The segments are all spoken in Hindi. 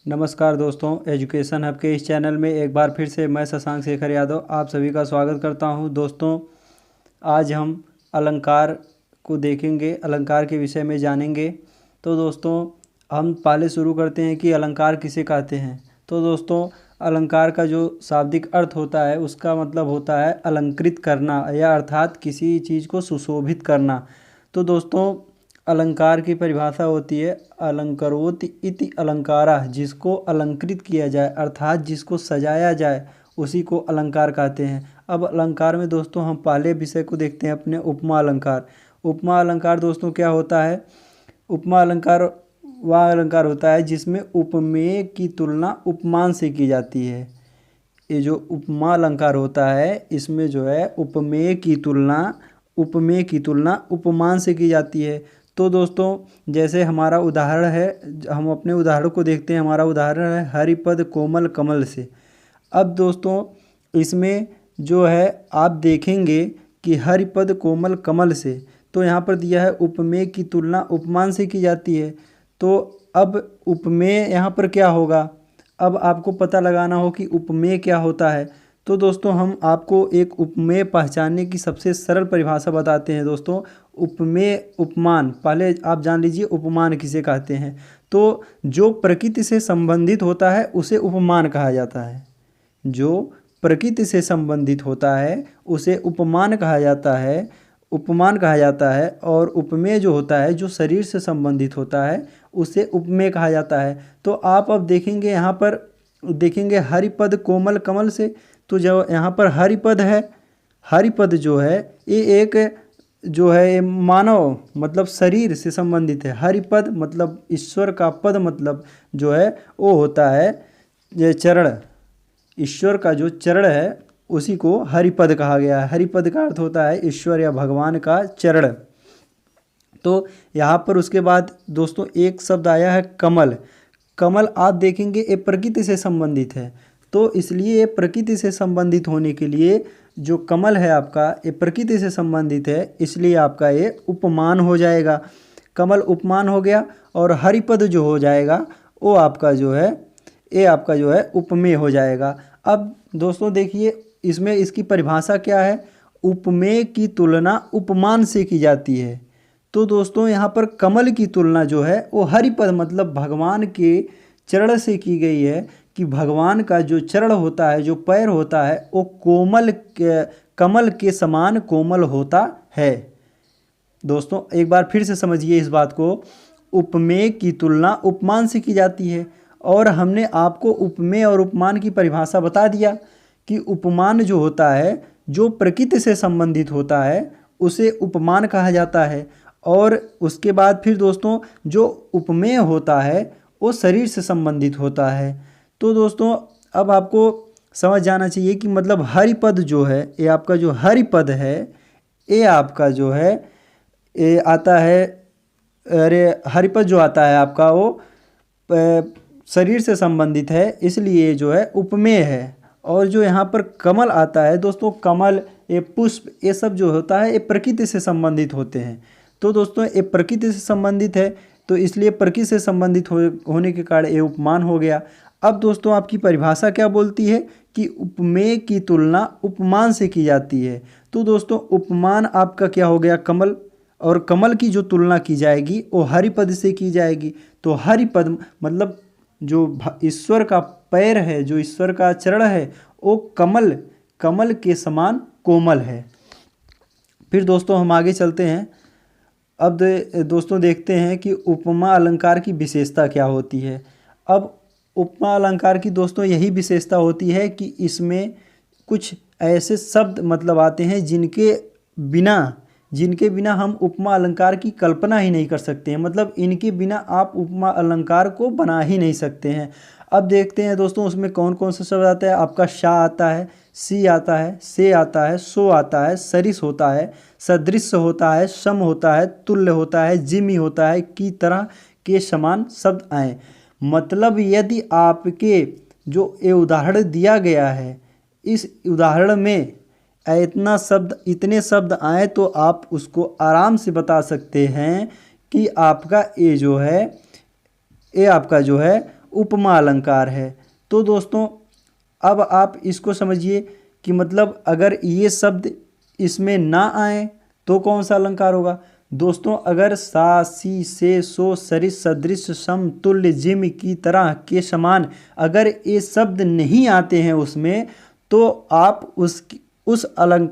नमस्कार दोस्तों, एजुकेशन हब के इस चैनल में एक बार फिर से मैं शशांक शेखर यादव आप सभी का स्वागत करता हूं। दोस्तों, आज हम अलंकार को देखेंगे, अलंकार के विषय में जानेंगे। तो दोस्तों, हम पहले शुरू करते हैं कि अलंकार किसे कहते हैं। तो दोस्तों, अलंकार का जो शाब्दिक अर्थ होता है उसका मतलब होता है अलंकृत करना, या अर्थात किसी चीज़ को सुशोभित करना। तो दोस्तों, अलंकार की परिभाषा होती है अलंकरोति इति अलंकारा, जिसको अलंकृत किया जाए अर्थात जिसको सजाया जाए उसी को अलंकार कहते हैं। अब अलंकार में दोस्तों हम पहले विषय को देखते हैं अपने उपमा अलंकार। उपमा अलंकार दोस्तों क्या होता है? उपमा अलंकार वह अलंकार होता है जिसमें उपमेय की तुलना उपमान से की जाती है। ये जो उपमा अलंकार होता है इसमें जो है उपमेय की तुलना उपमान से की जाती है। तो दोस्तों, जैसे हमारा उदाहरण है, हम अपने उदाहरण को देखते हैं। हमारा उदाहरण है हरिपद कोमल कमल से। अब दोस्तों, इसमें जो है आप देखेंगे कि हरिपद कोमल कमल से, तो यहाँ पर दिया है उपमेय की तुलना उपमान से की जाती है। तो अब उपमेय यहाँ पर क्या होगा? अब आपको पता लगाना हो कि उपमेय क्या होता है। तो दोस्तों, हम आपको एक उपमेय पहचानने की सबसे सरल परिभाषा बताते हैं। दोस्तों, उपमेय उपमान, पहले आप जान लीजिए उपमान किसे कहते हैं। तो जो प्रकृति से संबंधित होता है उसे उपमान कहा जाता है। जो प्रकृति से संबंधित होता है उसे उपमान कहा जाता है। और उपमेय जो होता है, जो शरीर से संबंधित होता है, उसे उपमेय कहा जाता है। तो आप अब देखेंगे, यहाँ पर देखेंगे हरिपद कोमल कमल से, तो जो यहाँ पर हरिपद है, हरिपद जो है ये एक जो है ये मानव मतलब शरीर से संबंधित है। हरिपद मतलब ईश्वर का पद मतलब जो है वो होता है ये चरण, ईश्वर का जो चरण है उसी को हरिपद कहा गया है। हरिपद का अर्थ होता है ईश्वर या भगवान का चरण। तो यहाँ पर उसके बाद दोस्तों एक शब्द आया है कमल। कमल आप देखेंगे ये प्रकृति से संबंधित है। तो इसलिए ये प्रकृति से संबंधित होने के लिए जो कमल है आपका, ये प्रकृति से संबंधित है, इसलिए आपका ये उपमान हो जाएगा। कमल उपमान हो गया। और हरिपद जो हो जाएगा वो आपका जो है ये आपका जो है उपमेय हो जाएगा। अब दोस्तों देखिए, इसमें इसकी परिभाषा क्या है? उपमेय की तुलना उपमान से की जाती है। तो दोस्तों, यहाँ पर कमल की तुलना जो है वो हरिपद मतलब भगवान के चरण से की गई है, कि भगवान का जो चरण होता है, जो पैर होता है, वो कमल के समान कोमल होता है। दोस्तों, एक बार फिर से समझिए इस बात को। उपमेय की तुलना उपमान से की जाती है। और हमने आपको उपमेय और उपमान की परिभाषा बता दिया कि उपमान जो होता है, जो प्रकृति से संबंधित होता है, उसे उपमान कहा जाता है। और उसके बाद फिर दोस्तों, जो उपमेय होता है वो शरीर से संबंधित होता है। तो दोस्तों, अब आपको समझ जाना चाहिए कि मतलब हरिपद जो है, ये आपका जो हरिपद है, ये आपका जो है ये आता है, अरे हरिपद जो आता है आपका वो शरीर से संबंधित है, इसलिए जो है उपमेय है। और जो यहाँ पर कमल आता है दोस्तों, कमल, ये पुष्प, ये सब जो होता है ये प्रकृति से संबंधित होते हैं। तो दोस्तों, ये प्रकृति से संबंधित है, तो इसलिए प्रकृति से संबंधित होने के कारण ये उपमान हो गया। अब दोस्तों, आपकी परिभाषा क्या बोलती है कि उपमेय की तुलना उपमान से की जाती है। तो दोस्तों, उपमान आपका क्या हो गया? कमल। और कमल की जो तुलना की जाएगी वो हरिपद से की जाएगी। तो हरिपद मतलब जो ईश्वर का पैर है, जो ईश्वर का चरण है, वो कमल के समान कोमल है। फिर दोस्तों हम आगे चलते हैं। अब दोस्तों देखते हैं कि उपमा अलंकार की विशेषता क्या होती है। अब उपमा अलंकार की दोस्तों यही विशेषता होती है कि इसमें कुछ ऐसे शब्द मतलब आते हैं जिनके बिना हम उपमा अलंकार की कल्पना ही नहीं कर सकते हैं। मतलब इनके बिना आप उपमा अलंकार को बना ही नहीं सकते हैं। अब देखते हैं दोस्तों उसमें कौन कौन सा शब्द आता है। आपका शा आता है, सी आता है, से आता है, सो आता है, सरिस होता है, सदृश होता है, सम होता है, तुल्य होता है, जिमी होता है, की तरह के समान शब्द आए। मतलब यदि आपके जो ये उदाहरण दिया गया है, इस उदाहरण में इतने शब्द आए तो आप उसको आराम से बता सकते हैं कि आपका ये आपका जो है उपमा अलंकार है। तो दोस्तों अब आप इसको समझिए कि मतलब अगर ये शब्द इसमें ना आए तो कौन सा अलंकार होगा। दोस्तों अगर सा, सी, से, सो, सरिस, सदृश, सम, तुल्य, जिम, की तरह, के समान, अगर ये शब्द नहीं आते हैं उसमें, तो आप उस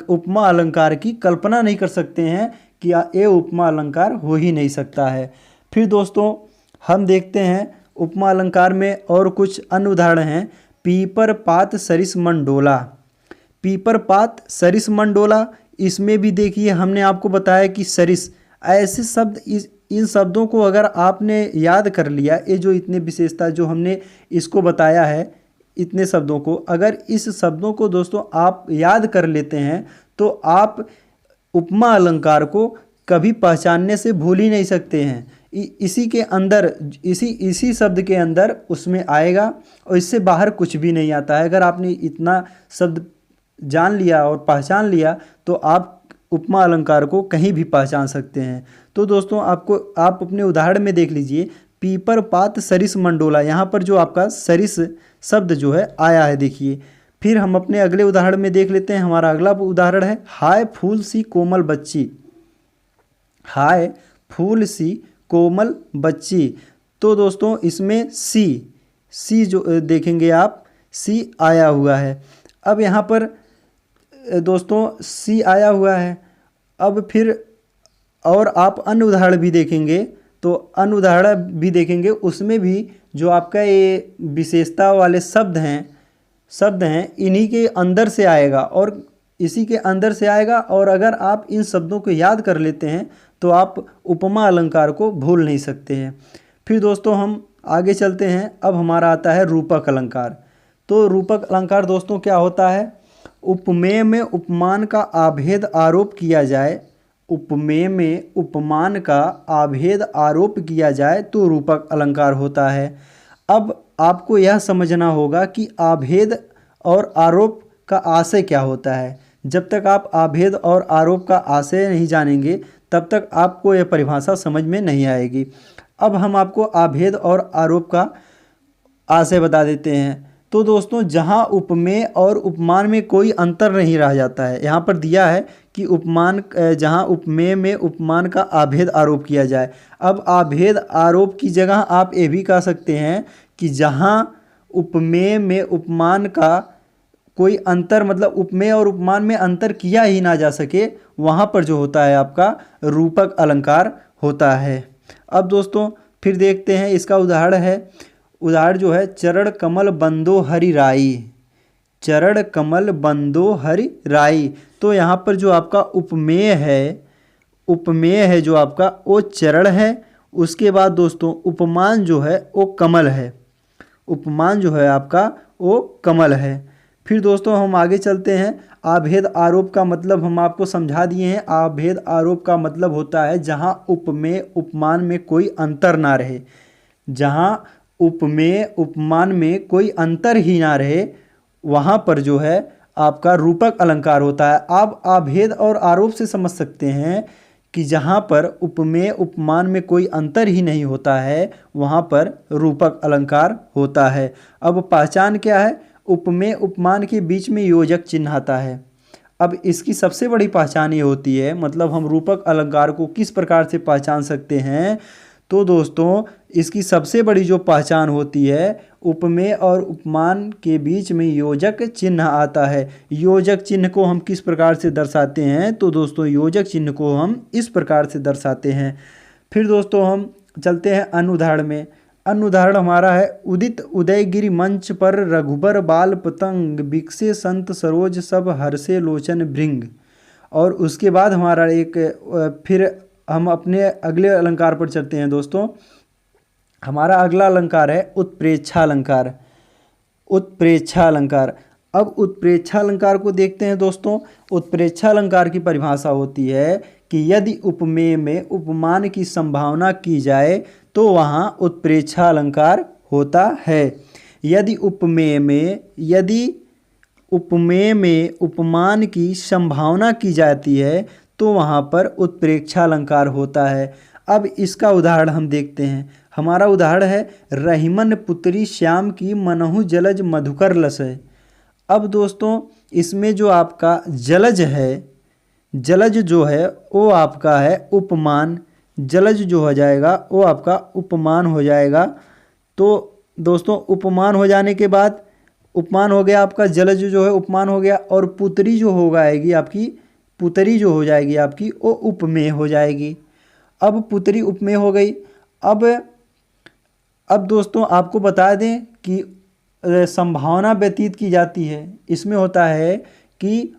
उपमा अलंकार की कल्पना नहीं कर सकते हैं कि ये उपमा अलंकार हो ही नहीं सकता है। फिर दोस्तों हम देखते हैं उपमा अलंकार में और कुछ अन्य उदाहरण हैं। पीपर, पात, सरिस, मंडोला। पीपर, पात, सरिस, मंडोला, इसमें भी देखिए हमने आपको बताया कि सरिस, ऐसे शब्द इन शब्दों को अगर आपने याद कर लिया, ये जो इतने विशेषता जो हमने इसको बताया है, इतने शब्दों को अगर इस शब्दों को दोस्तों आप याद कर लेते हैं तो आप उपमा अलंकार को कभी पहचानने से भूल ही नहीं सकते हैं। इसी के अंदर इसी शब्द के अंदर उसमें आएगा और इससे बाहर कुछ भी नहीं आता है। अगर आपने इतना शब्द जान लिया और पहचान लिया तो आप उपमा अलंकार को कहीं भी पहचान सकते हैं। तो दोस्तों आप अपने उदाहरण में देख लीजिए, पीपर, पात, सरिस, मंडोला, यहाँ पर जो आपका सरिस शब्द जो है आया है देखिए। फिर हम अपने अगले उदाहरण में देख लेते हैं। हमारा अगला उदाहरण है हाय फूल सी कोमल बच्ची। हाय फूल सी कोमल बच्ची। तो दोस्तों इसमें सी जो देखेंगे आप, सी आया हुआ है। अब यहाँ पर दोस्तों सी आया हुआ है। अब फिर और आप अन्य उदाहरण भी देखेंगे तो अन्य उदाहरण भी देखेंगे, उसमें भी जो आपका ये विशेषता वाले शब्द हैं इन्हीं के अंदर से आएगा और इसी के अंदर से आएगा। और अगर आप इन शब्दों को याद कर लेते हैं तो आप उपमा अलंकार को भूल नहीं सकते हैं। फिर दोस्तों हम आगे चलते हैं। अब हमारा आता है रूपक अलंकार। तो रूपक अलंकार दोस्तों क्या होता है, उपमेय में उपमान का आभेद आरोप किया जाए, उपमेय में उपमान का आभेद आरोप किया जाए तो रूपक अलंकार होता है। अब आपको यह समझना होगा कि आभेद और आरोप का आशय क्या होता है। जब तक आप आभेद और आरोप का आशय नहीं जानेंगे तब तक आपको यह परिभाषा समझ में नहीं आएगी। अब हम आपको आभेद और आरोप का आशय बता देते हैं। तो दोस्तों जहाँ उपमेय और उपमान में कोई अंतर नहीं रह जाता है, यहाँ पर दिया है कि जहाँ उपमेय में उपमान का आभेद आरोप किया जाए। अब आभेद आरोप की जगह आप ये भी कह सकते हैं कि जहाँ उपमेय में उपमान का कोई अंतर, मतलब उपमेय और उपमान में अंतर किया ही ना जा सके, वहाँ पर जो होता है आपका रूपक अलंकार होता है। अब दोस्तों फिर देखते हैं इसका उदाहरण जो है चरण कमल बंदो हरि राई। चरण कमल बंदो हरि राई। तो यहाँ पर जो आपका उपमेय है जो आपका वो चरण है। उसके बाद दोस्तों उपमान जो है वो कमल है। उपमान जो है आपका वो कमल है। फिर दोस्तों हम आगे चलते हैं। आभेद आरोप का मतलब हम आपको समझा दिए हैं। आभेद आरोप का मतलब होता है जहाँ उपमेय उपमान में कोई अंतर ना रहे, जहाँ उपमेय उपमान में कोई अंतर ही ना रहे, वहाँ पर जो है आपका रूपक अलंकार होता है। आप आभेद और आरोप से समझ सकते हैं कि जहाँ पर उपमेय उपमान में कोई अंतर ही नहीं होता है वहाँ पर रूपक अलंकार होता है। अब पहचान क्या है, उपमेय उपमान के बीच में योजक चिन्ह आता है। अब इसकी सबसे बड़ी पहचान ये होती है, मतलब हम रूपक अलंकार को किस प्रकार से पहचान सकते हैं। तो दोस्तों इसकी सबसे बड़ी जो पहचान होती है, उपमेय और उपमान के बीच में योजक चिन्ह आता है। योजक चिन्ह को हम किस प्रकार से दर्शाते हैं, तो दोस्तों योजक चिन्ह को हम इस प्रकार से दर्शाते हैं। फिर दोस्तों हम चलते हैं अन्य उदाहरण में। अन्य उदाहरण हमारा है उदित उदयगिरि मंच पर रघुबर बाल पतंग बिकसे संत सरोज सब हर्षे लोचन भृंग। और उसके बाद हमारा फिर हम अपने अगले अलंकार पर चलते हैं। दोस्तों हमारा अगला अलंकार है उत्प्रेक्षा अलंकार। उत्प्रेक्षा अलंकार। अब उत्प्रेक्षा अलंकार को देखते हैं। दोस्तों उत्प्रेक्षा अलंकार की परिभाषा होती है कि यदि उपमेय में उपमान की संभावना की जाए तो वहाँ उत्प्रेक्षा अलंकार होता है। यदि उपमेय में उपमान की संभावना की जाती है तो वहाँ पर उत्प्रेक्षा अलंकार होता है। अब इसका उदाहरण हम देखते हैं। हमारा उदाहरण है रहीमन पुत्री श्याम की मनहु जलज मधुकर लसय। अब दोस्तों इसमें जो आपका जलज है, जलज जो है वो आपका है उपमान, जलज जो हो जाएगा वो आपका उपमान हो जाएगा। तो दोस्तों उपमान हो जाने के बाद, उपमान हो गया आपका, जलज जो है उपमान हो गया, और पुत्री जो हो जाएगी आपकी, पुत्री जो हो जाएगी आपकी वो उपमेय हो जाएगी। अब पुत्री उपमेय हो गई। अब दोस्तों आपको बता दें कि संभावना व्यतीत की जाती है। इसमें होता है कि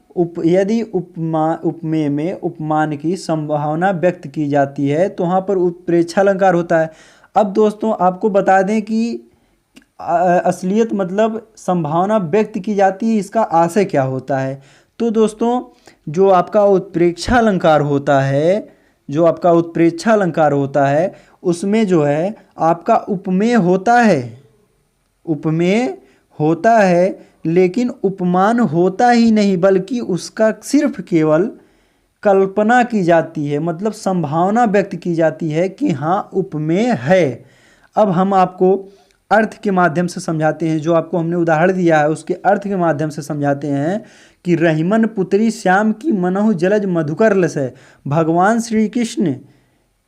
यदि उपमेय में उपमान की संभावना व्यक्त की जाती है तो वहाँ पर उत्प्रेक्षालंकार होता है। अब दोस्तों आपको बता दें कि असलियत मतलब संभावना व्यक्त की जाती है, इसका आशय क्या होता है। तो दोस्तों जो आपका उत्प्रेक्षालंकार होता है, जो आपका उत्प्रेक्षालंकार होता है उसमें जो है आपका उपमेय होता है, उपमेय होता है, लेकिन उपमान होता ही नहीं बल्कि उसका सिर्फ केवल कल्पना की जाती है, मतलब संभावना व्यक्त की जाती है कि हाँ उपमेय है। अब हम आपको अर्थ के माध्यम से समझाते हैं, जो आपको हमने उदाहरण दिया है उसके अर्थ के माध्यम से समझाते हैं कि रहीमन पुत्री श्याम की मनहु जलज मधुकर लसय। भगवान श्री कृष्ण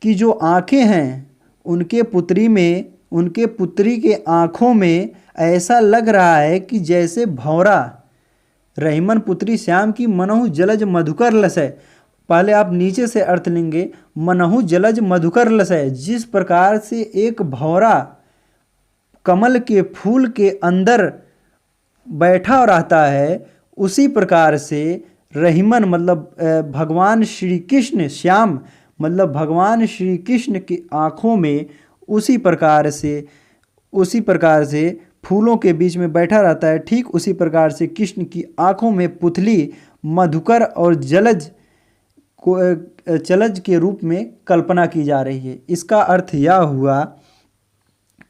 की जो आँखें हैं उनके पुत्री में, उनके पुत्री के आँखों में ऐसा लग रहा है कि जैसे भौरा, रहीमन पुत्री श्याम की मनहु जलज मधुकर लसय। पहले आप नीचे से अर्थ लेंगे, मनहु जलज मधुकर लसय, जिस प्रकार से एक भौरा कमल के फूल के अंदर बैठा रहता है, उसी प्रकार से रहीमन मतलब भगवान श्री कृष्ण, श्याम मतलब भगवान श्री कृष्ण की आँखों में उसी प्रकार से फूलों के बीच में बैठा रहता है। ठीक उसी प्रकार से कृष्ण की आँखों में पुतली मधुकर और जलज के रूप में कल्पना की जा रही है। इसका अर्थ यह हुआ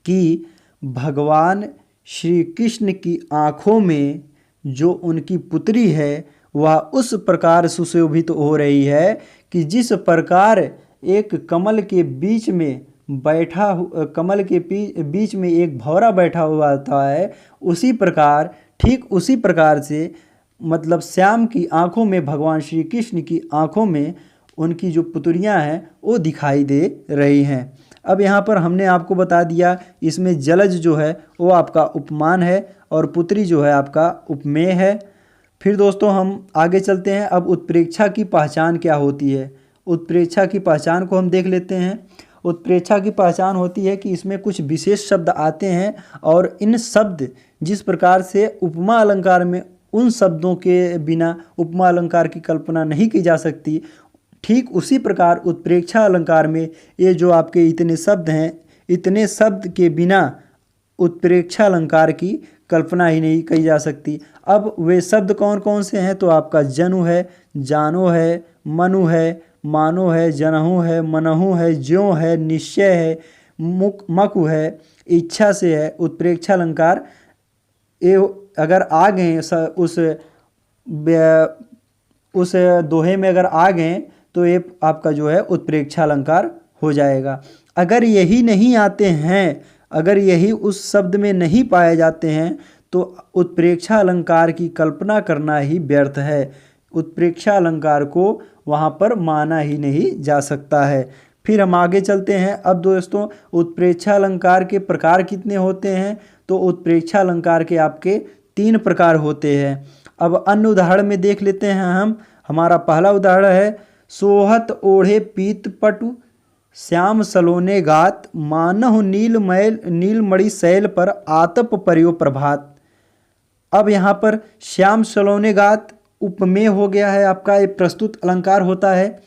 कि भगवान श्री कृष्ण की आँखों में जो उनकी पुत्री है वह उस प्रकार सुशोभित हो रही है कि जिस प्रकार एक कमल के बीच में कमल के बीच में एक भौरा बैठा हुआ होता है, उसी प्रकार, ठीक उसी प्रकार से मतलब श्याम की आँखों में, भगवान श्री कृष्ण की आँखों में उनकी जो पुत्रियाँ हैं वो दिखाई दे रही हैं। अब यहाँ पर हमने आपको बता दिया इसमें जलज जो है वो आपका उपमान है और पुत्री जो है आपका उपमेय है। फिर दोस्तों हम आगे चलते हैं। अब उत्प्रेक्षा की पहचान क्या होती है, उत्प्रेक्षा की पहचान को हम देख लेते हैं। उत्प्रेक्षा की पहचान होती है कि इसमें कुछ विशेष शब्द आते हैं और इन शब्द जिस प्रकार से उपमा अलंकार में उन शब्दों के बिना उपमा अलंकार की कल्पना नहीं की जा सकती, ठीक उसी प्रकार उत्प्रेक्षा अलंकार में ये जो आपके इतने शब्द हैं, इतने शब्द के बिना उत्प्रेक्षा अलंकार की कल्पना ही नहीं की जा सकती। अब वे शब्द कौन कौन से हैं, तो आपका जनु है, जानो है, मनु है, मानो है, जनहु है, मनहु है, ज्यों है, निश्चय है, मकु है, इच्छा से है। उत्प्रेक्षा अलंकार ये अगर आ गए उस दोहे में अगर आ गए तो ये आपका जो है उत्प्रेक्षा अलंकार हो जाएगा। अगर यही नहीं आते हैं, अगर यही उस शब्द में नहीं पाए जाते हैं तो उत्प्रेक्षा अलंकार की कल्पना करना ही व्यर्थ है। उत्प्रेक्षा अलंकार को वहाँ पर माना ही नहीं जा सकता है। फिर हम आगे चलते हैं। अब दोस्तों उत्प्रेक्षा अलंकार के प्रकार कितने होते हैं, तो उत्प्रेक्षा अलंकार के आपके 3 प्रकार होते हैं। अब अन्य उदाहरण में देख लेते हैं हमारा पहला उदाहरण है, सोहत ओढ़े पीत पटु श्याम सलोने गात, मानहु नीलमणि शैल पर आतप पर्यो प्रभात। अब यहाँ पर श्याम सलोने गात उपमेय हो गया है, आपका एक प्रस्तुत अलंकार होता है।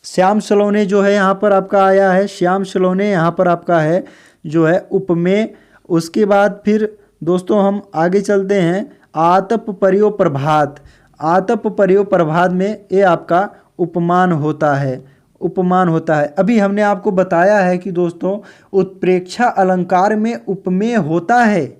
श्याम सलोने जो है यहाँ पर आपका आया है, श्याम सलोने यहाँ पर आपका है जो है उपमेय। उसके बाद फिर दोस्तों हम आगे चलते हैं, आतप पर्यो प्रभात। आतप पर्यो प्रभात में ये आपका उपमान होता है, उपमान होता है। अभी हमने आपको बताया है कि दोस्तों उत्प्रेक्षा अलंकार में उपमेय होता है,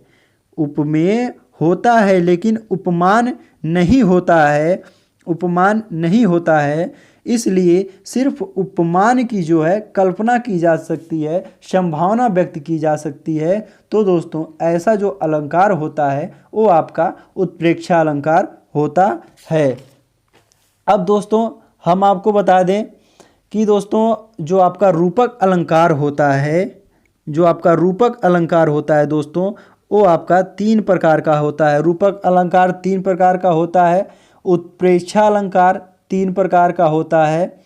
उपमेय होता है लेकिन उपमान नहीं होता है, उपमान नहीं होता है। इसलिए सिर्फ उपमान की जो है कल्पना की जा सकती है, संभावना व्यक्त की जा सकती है। तो दोस्तों ऐसा जो अलंकार होता है वो आपका उत्प्रेक्षा अलंकार होता है। अब दोस्तों हम आपको बता दें कि दोस्तों जो आपका रूपक अलंकार होता है, जो आपका रूपक अलंकार होता है दोस्तों, वो आपका 3 प्रकार का होता है। रूपक अलंकार 3 प्रकार का होता है, उत्प्रेक्षा अलंकार 3 प्रकार का होता है।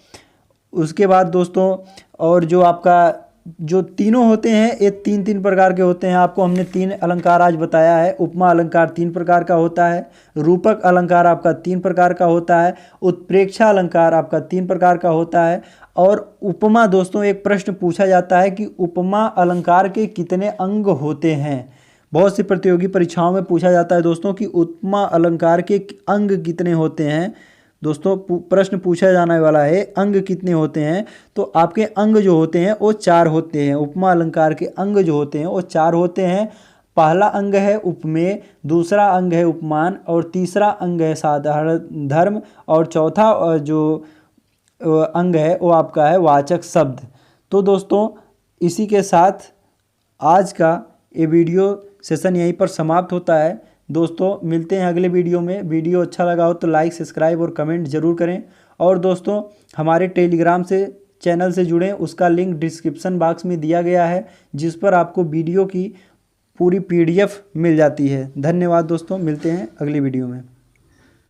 उसके बाद दोस्तों और जो आपका जो तीनों होते हैं ये 3-3 प्रकार के होते हैं। आपको हमने 3 अलंकार आज बताया है। उपमा अलंकार 3 प्रकार का होता है, रूपक अलंकार आपका 3 प्रकार का होता है, उत्प्रेक्षा अलंकार आपका 3 प्रकार का होता है। और उपमा दोस्तों एक प्रश्न पूछा जाता है कि उपमा अलंकार के कितने अंग होते हैं। बहुत सी प्रतियोगी परीक्षाओं में पूछा जाता है दोस्तों कि उपमा अलंकार के अंग कितने होते हैं। दोस्तों प्रश्न पूछा जाने वाला है अंग कितने होते हैं, तो आपके अंग जो होते हैं वो 4 होते हैं। उपमा अलंकार के अंग जो होते हैं वो 4 होते हैं। पहला अंग है उपमेय, दूसरा अंग है उपमान, और तीसरा अंग है साधारण धर्म, और चौथा जो अंग है वो आपका है वाचक शब्द। तो दोस्तों इसी के साथ आज का ये वीडियो सेशन यहीं पर समाप्त होता है। दोस्तों मिलते हैं अगले वीडियो में। वीडियो अच्छा लगा हो तो लाइक, सब्सक्राइब और कमेंट ज़रूर करें। और दोस्तों हमारे टेलीग्राम से चैनल से जुड़ें, उसका लिंक डिस्क्रिप्शन बॉक्स में दिया गया है, जिस पर आपको वीडियो की पूरी PDF मिल जाती है। धन्यवाद दोस्तों, मिलते हैं अगली वीडियो में।